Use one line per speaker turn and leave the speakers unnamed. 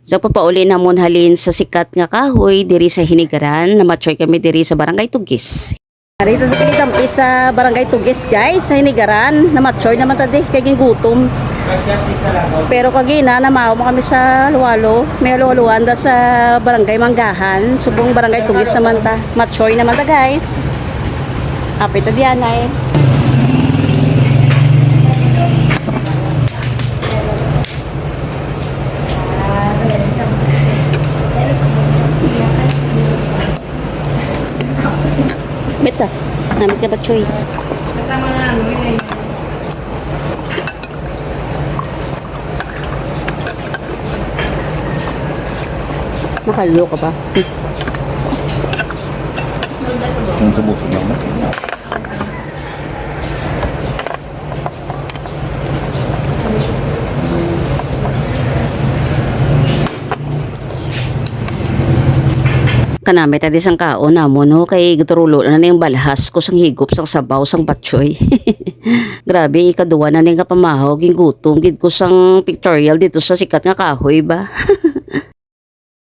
So papauli na mon halin sa sikat nga kahoy diri sa Hinigaran na matchoy kami diri sa Barangay Tugis. Dito kami sa Barangay Tugis guys sa Hinigaran na matchoy naman tadi kaging gutom. Pero kagina namaw mo kami sa Luwalo, may luwaluan da sa Barangay Manggahan, subong Barangay Tugis naman ta. Matchoy naman ta guys. Apit ta diyan ay. Beta, namit ka ba choy?
Kasama na ano yun eh.
Makalilo ka ba?
Kung sa buso lang na.
Kanami tadi sang kaon namon no kay giturulo na yung balhas ko sang higop sang sabaw sang batchoy. Grabe ikaduwa na ning kapamahog ging gutom gid ko sang pictorial dito sa sikat nga kahoy ba.